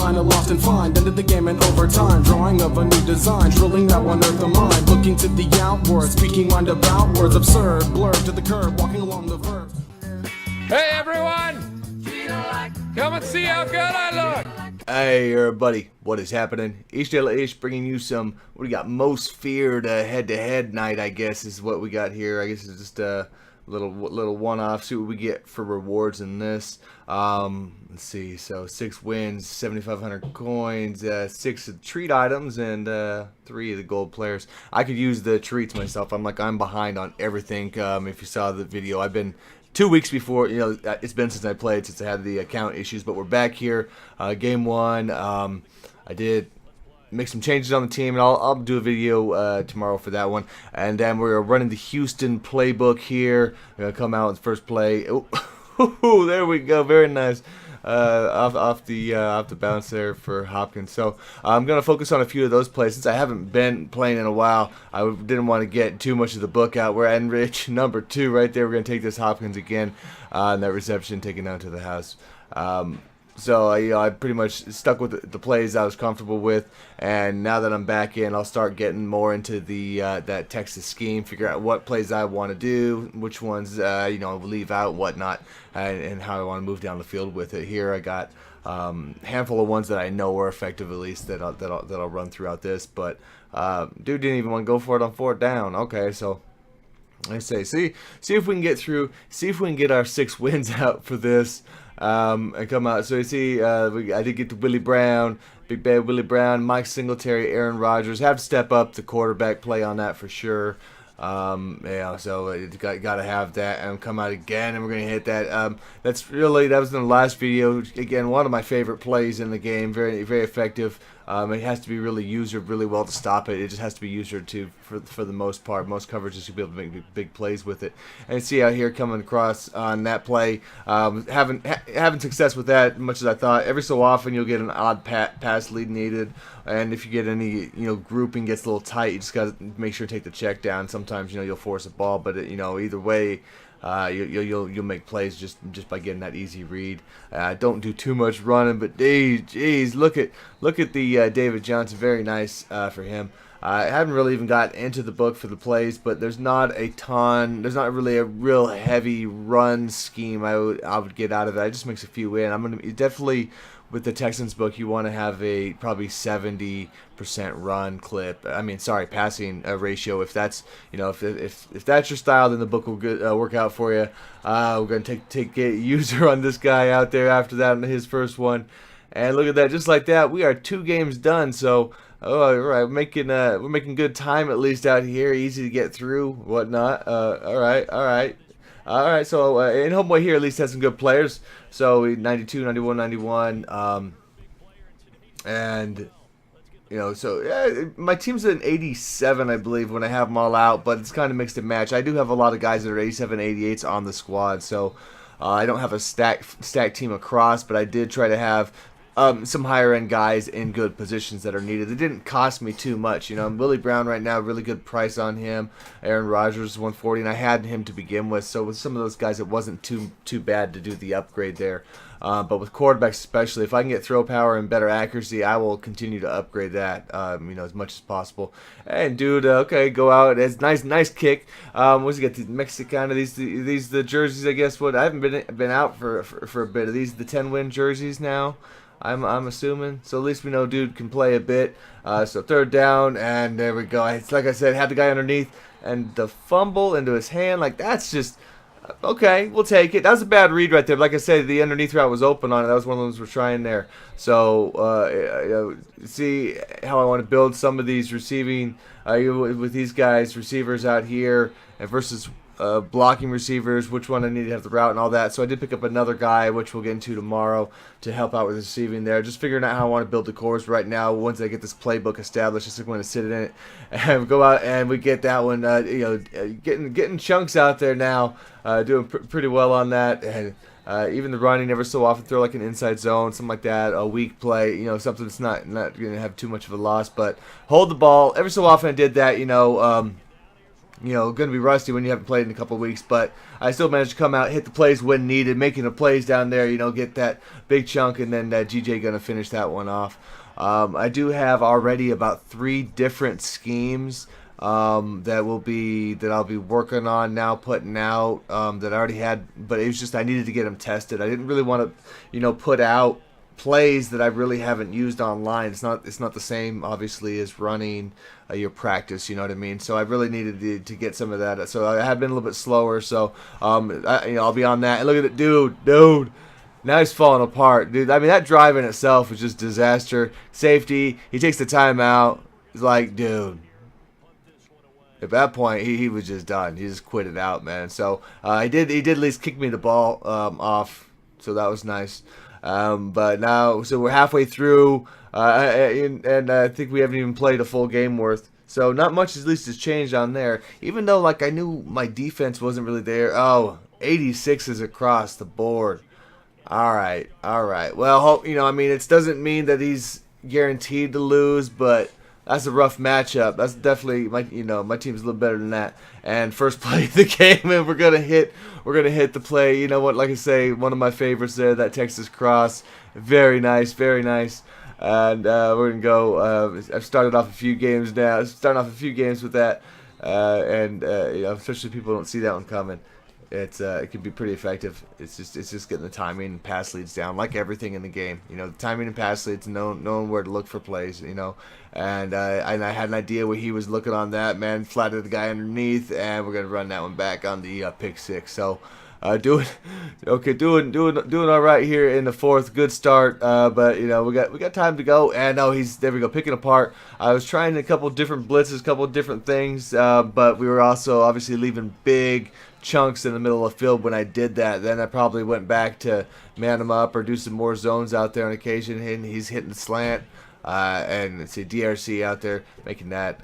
kinda lost and find. Ended the game in overtime, drawing of a new design, drilling that one earth of mine. Looking to the outward, speaking mind about words absurd, blurred to the curb, walking along the verb. Hey everyone! Come and see how good I look! Hey everybody, what is happening? H2H bringing you some, what do we got, most feared head-to-head night, I guess is what we got here. I guess it's just a little one-off, see what we get for rewards in this. Let's see, so 6 wins, 7,500 coins, 6 treat items, and 3 of the gold players. I could use the treats myself. I'm behind on everything. If you saw the video, I've been 2 weeks before, it's been since I played, since I had the account issues, but we're back here. Game 1, I did make some changes on the team, and I'll do a video tomorrow for that one. And then we're running the Houston playbook here. We're going to come out with the first play. Oh, there we go, very nice. Off the bounce there for Hopkins. So I'm going to focus on a few of those plays since I haven't been playing in a while. I didn't want to get too much of the book out. We're at Rich number 2 right there. We're going to take this Hopkins again, and that reception taken down to the house. So I pretty much stuck with the plays I was comfortable with, and now that I'm back in, I'll start getting more into the that Texas scheme, figure out what plays I want to do, which ones leave out and whatnot, and how I want to move down the field with it. Here I got handful of ones that I know are effective, at least that I'll run throughout this. But dude didn't even want to go for it on 4th down. Okay, so I say see if we can get through, see if we can get our 6 wins out for this. And come out. So you see, I did get to Willie Brown, Big Bad Willie Brown, Mike Singletary, Aaron Rodgers. Have to step up the quarterback play on that for sure. So got to have that and come out again, and we're gonna hit that. That was in the last video. Again, one of my favorite plays in the game. Very effective. It has to be really used really well to stop it. It just has to be used for the most part. Most coverages you'll be able to make big plays with it. And see out here coming across on that play, having success with that as much as I thought. Every so often you'll get an odd pass lead needed, and if you get any grouping gets a little tight, you just got to make sure to take the check down. Sometimes you'll force a ball, but either way. You'll make plays just by getting that easy read. Don't do too much running, but geez, look at the David Johnson, very nice for him. I haven't really even got into the book for the plays, but there's not really a real heavy run scheme I would get out of it. I just mix a few in. I'm gonna definitely, with the Texans book, you want to have a probably 70% run clip. Passing ratio. If that's if that's your style, then the book will work out for you. We're gonna take user on this guy out there after that on his first one, and look at that, just like that, we are 2 games done. So all right, we're making good time at least out here, easy to get through, whatnot. All right, so in Homeboy here at least has some good players. So 92, 91, 91, and my team's an 87, I believe, when I have them all out, but it's kind of mixed and match. I do have a lot of guys that are 87, 88s on the squad, so I don't have a stacked team across, but I did try to have some higher end guys in good positions that are needed. It didn't cost me too much. Willie Brown right now, really good price on him. Aaron Rodgers 140, and I had him to begin with. So with some of those guys, it wasn't too bad to do the upgrade there. But with quarterbacks especially, if I can get throw power and better accuracy, I will continue to upgrade that, as much as possible. And dude, okay, go out. It's nice kick. What's he got? The Mexicana. These the jerseys, I guess. What I haven't been out for a bit. Are these the 10-win jerseys now? I'm assuming. So at least we know dude can play a bit. So 3rd down, and there we go. It's like I said, had the guy underneath, and the fumble into his hand. Like, that's just okay. We'll take it. That was a bad read right there. Like I said, the underneath route was open on it. That was one of those we're trying there. So see how I want to build some of these receiving with these guys, receivers out here, and versus blocking receivers, which one I need to have the route and all that. So I did pick up another guy, which we'll get into tomorrow, to help out with receiving there. Just figuring out how I want to build the cores right now. Once I get this playbook established, just going to sit in it and go out and we get that one. Getting chunks out there now, doing pretty well on that. And even the running, ever so often throw like an inside zone, something like that, a weak play, something that's not going to have too much of a loss, but hold the ball. Every so often I did that, going to be rusty when you haven't played in a couple of weeks, but I still managed to come out, hit the plays when needed, making the plays down there, get that big chunk, and then GJ going to finish that one off. I do have already about 3 different schemes that I'll be working on now, putting out, that I already had, but it was just I needed to get them tested. I didn't really want to, put out plays that I really haven't used online. It's not the same, obviously, as running your practice. You know what I mean? So I really needed to get some of that. So I have been a little bit slower. So I'll be on that. And look at it, dude. Now he's falling apart, dude. I mean, that drive in itself was just disaster. Safety. He takes the timeout. He's like, dude. At that point, he was just done. He just quit it out, man. So he did at least kick me the ball off. So that was nice. But now, so we're halfway through, and I think we haven't even played a full game worth. So not much at least has changed on there. Even though, like, I knew my defense wasn't really there. Oh, 86 is across the board. All right. Well, I mean, it doesn't mean that he's guaranteed to lose, but that's a rough matchup. That's definitely my team's a little better than that. And first play of the game, and we're gonna hit the play. You know what? Like I say, one of my favorites there, that Texas cross. Very nice. And we're gonna go. I've started off a few games now. Starting off a few games with that, especially people don't see that one coming. It can be pretty effective. It's just getting the timing and pass leads down, like everything in the game. The timing and pass leads, knowing where to look for plays. And I had an idea where he was looking on that, man, flattered the guy underneath, and we're gonna run that one back on the pick 6. So doing all right here in the 4th. Good start, but we got time to go. And there we go, picking apart. I was trying a couple different blitzes, couple different things, but we were also obviously leaving big chunks in the middle of the field when I did that. Then I probably went back to man him up or do some more zones out there on occasion, and he's hitting the slant. And let's see, DRC out there making that,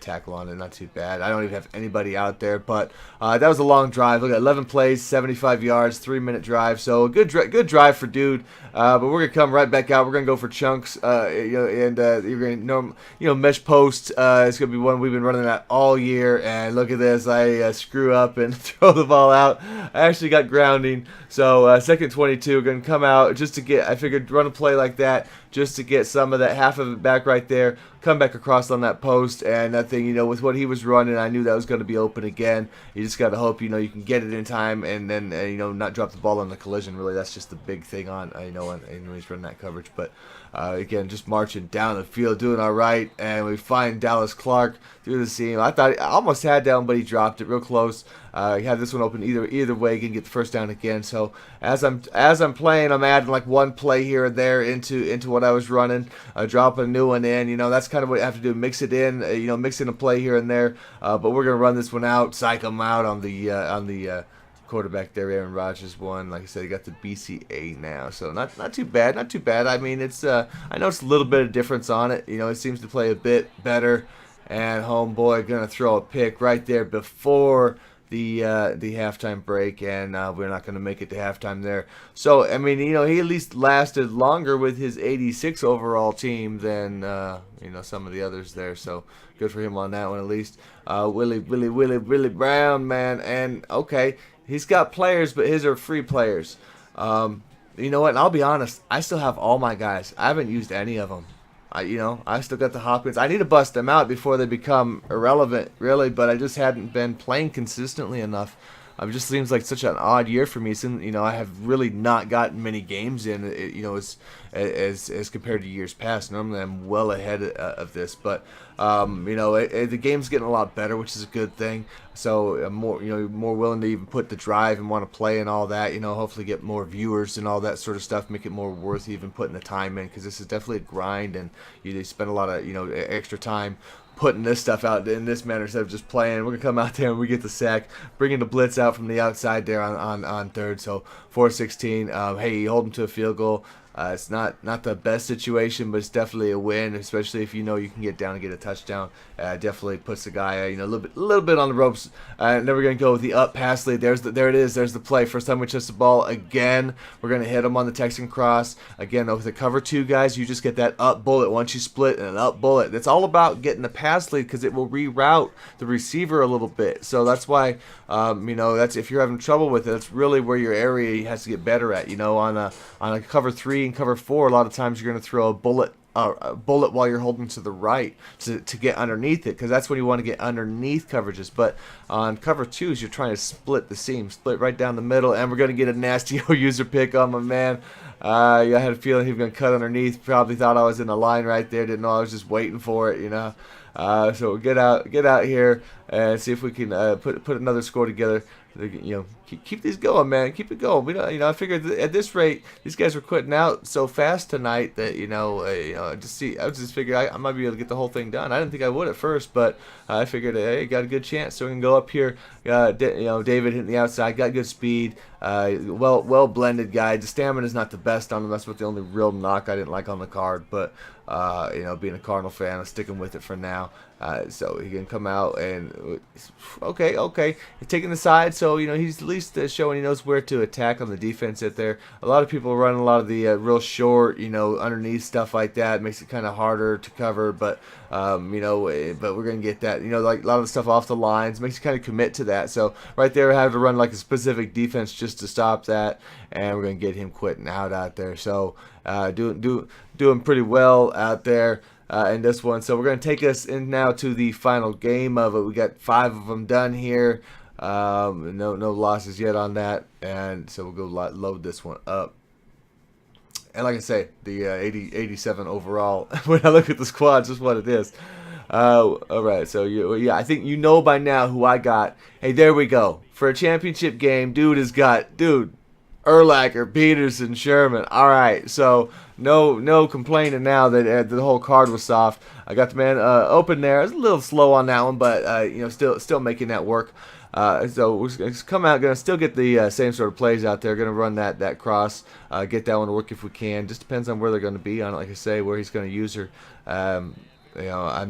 tackle on it, not too bad. I don't even have anybody out there, but that was a long drive. Look at 11 plays, 75 yards, 3-minute drive. So a good drive for dude. But we're gonna come right back out. We're gonna go for chunks, and you're gonna mesh post. It's gonna be one we've been running that all year. And look at this, I screw up and throw the ball out. I actually got grounding. So second 22, gonna come out just to get. I figured run a play like that just to get some of that, half of it back right there, come back across on that post, and that thing, with what he was running, I knew that was going to be open again. You just got to hope, you can get it in time, and then, not drop the ball on the collision. Really, that's just the big thing on, when he's running that coverage. But, again, just marching down the field, doing all right, and we find Dallas Clark through the seam. I almost had down, but he dropped it real close. He had this one open either way, he can get the first down again. So as I'm playing, I'm adding like one play here and there into what I was running, dropping a new one in. That's kind of what you have to do, mix it in, mix in a play here and there. But we're gonna run this one out, psych him out on the quarterback there. Aaron Rodgers won. Like I said, he got the BCA now, so not too bad. I mean, it's I know it's a little bit of difference on it. It seems to play a bit better. And homeboy gonna throw a pick right there before the halftime break, and we're not going to make it to halftime there. So, I mean, he at least lasted longer with his 86 overall team than, some of the others there. So, good for him on that one at least. Willie Brown, man. And, okay, he's got players, but his are free players. You know what? And I'll be honest, I still have all my guys. I haven't used any of them. I still got the Hopkins. I need to bust them out before they become irrelevant, really, but I just hadn't been playing consistently enough. It just seems like such an odd year for me. Since I have really not gotten many games in, as compared to years past. Normally, I'm well ahead of this, but the game's getting a lot better, which is a good thing. So I'm more willing to even put the drive and want to play and all that. Hopefully get more viewers and all that sort of stuff. Make it more worth even putting the time in, because this is definitely a grind, and you spend a lot of extra time putting this stuff out in this manner instead of just playing. We're gonna come out there and we get the sack, bringing the blitz out from the outside there on third. So 4-16. Hey, you hold him to a field goal. It's not the best situation, but it's definitely a win, especially if you know you can get down and get a touchdown. Definitely puts the guy, a little bit on the ropes. And then we're gonna go with the up pass lead. There it is. There's the play. First time we touch the ball again. We're gonna hit him on the Texan cross again. With the cover 2 guys, you just get that up bullet once you split and an up bullet. It's all about getting the pass lead because it will reroute the receiver a little bit. So that's why, that's if you're having trouble with it, that's really where your area has to get better at. On a cover 3 and cover 4, a lot of times you're going to throw a bullet while you're holding to the right to get underneath it, because that's when you want to get underneath coverages. But on cover 2s, you're trying to split the seam, split right down the middle, and we're going to get a nasty user pick on my man. I had a feeling he was going to cut underneath. Probably thought I was in the line right there. Didn't know I was just waiting for it. So we'll get out here and see if we can put another score together. Keep these going, man. Keep it going. We don't, I figured at this rate, these guys were quitting out so fast tonight that I just figured I might be able to get the whole thing done. I didn't think I would at first, but I figured, hey, got a good chance. So we can go up here. David hitting the outside, got good speed. Well blended guy. The stamina is not the best on him. That's what the only real knock I didn't like on the card. But being a Cardinal fan, I'm sticking with it for now. So he can come out and okay, taking the side. So he's at least showing he knows where to attack on the defense out there. A lot of people run a lot of the real short, underneath stuff like that. It makes it kind of harder to cover, but but we're gonna get that. Like a lot of the stuff off the lines makes you kind of commit to that. So right there, I have to run like a specific defense just to stop that, and we're gonna get him quitting out there. So doing pretty well out there. In this one. So we're going to take us in now to the final game of it. We got 5 of them done here. No losses yet on that. And so we'll go load this one up. And like I say, the 87 overall, when I look at the squads, is what it is. All right, so I think you know by now who I got. Hey, there we go. For a championship game, dude has got, Urlacher, Peterson, Sherman. All right, so no complaining now that the whole card was soft. I got the man open there. I was a little slow on that one, but still making that work. So we're gonna come out, gonna still get the same sort of plays out there. Gonna run that cross, get that one to work if we can. Just depends on where they're gonna be on it. Like I say, where he's gonna use her. I'm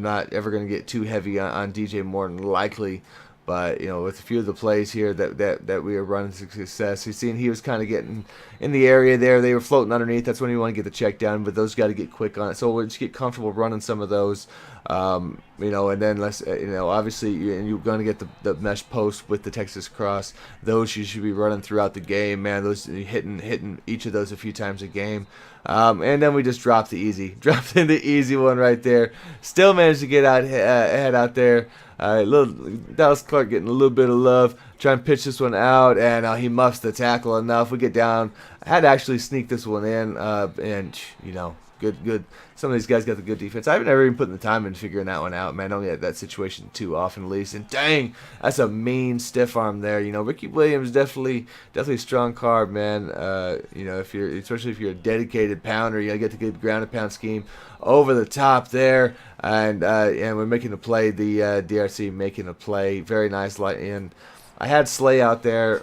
not ever gonna get too heavy on DJ Morton, likely. But with a few of the plays here that we were running to success, you've seen he was kind of getting in the area there. They were floating underneath. That's when you want to get the check down, but those got to get quick on it. So we'll just get comfortable running some of those, and then let's, obviously you're going to get the mesh post with the Texas cross. Those you should be running throughout the game, man. Those hitting each of those a few times a game. And then we just dropped in the easy one right there. Still managed to get ahead out there. Little Dallas Clark getting a little bit of love. Trying to pitch this one out, and he muffs the tackle enough. We get down. I had to actually sneak this one in, and good. Some of these guys got the good defense. I haven't ever even put the time in figuring that one out, man. I only had that situation too often, at least. And dang, that's a mean stiff arm there. Ricky Williams definitely a strong card, man. Especially if you're a dedicated pounder, you gotta get the good ground and pound scheme over the top there, and we're making a play. The DRC making a play, very nice light in. I had Slay out there.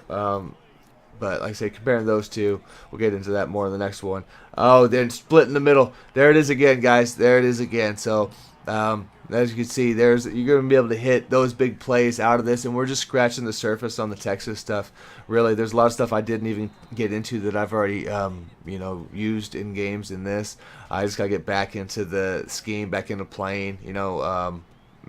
But like I say, comparing those two, we'll get into that more in the next one. Oh, then split in the middle. There it is again, guys. There it is again. So as you can see, you're going to be able to hit those big plays out of this, and we're just scratching the surface on the Texas stuff. Really, there's a lot of stuff I didn't even get into that I've already used in games in this. I just got to get back into the scheme, back into playing.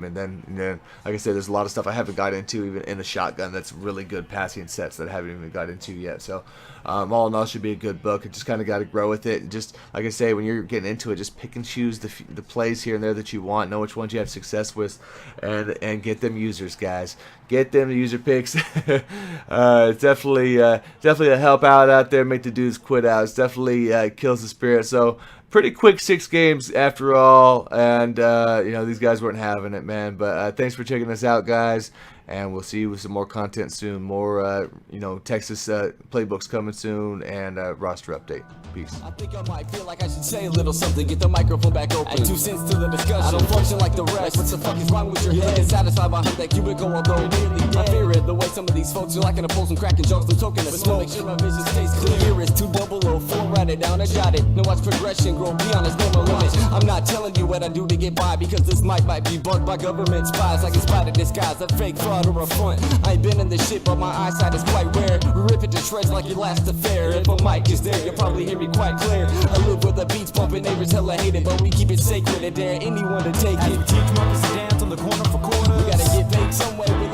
And then, like I said, there's a lot of stuff I haven't got into, even in a shotgun, that's really good passing sets that I haven't even got into yet. So, all in all, it should be a good book. You just kind of got to grow with it. And just, like I say, when you're getting into it, just pick and choose the plays here and there that you want. Know which ones you have success with, and get them users, guys. Get them user picks. It's definitely a help out there. Make the dudes quit out. It's definitely kills the spirit. So, pretty quick 6 games after all, and these guys weren't having it, man. But thanks for checking us out, guys, and we'll see you with some more content soon. More Texas playbooks coming soon, and roster update. Peace. I think I might feel like I should say a little something. Get the microphone back open. Add 2 cents to the discussion. I don't function like the rest. What the fuck is wrong with your head? Looking satisfied behind that cubicle, although really dead. I fear it, the way some of these folks are liking to pull some cracking jokes. They're toking a smoke. Make sure my vision stays clear. It's 2004 right write it down and jot it. Now watch progression grow beyond its normal limits. I'm not telling you what I do to get by, because this mic might be bugged by government spies. Like a spider disguise, a fake fraud or a front. I ain't been in this shit, but my eyesight is quite rare. We rip it to shreds like your last affair. If a mic is there, you'll probably hear me quite clear. I live with the beats pumping, neighbors hella hate it, but we keep it sacred and dare anyone to take it. Teach mothers to dance on the corner for quarters. We gotta get paid some way.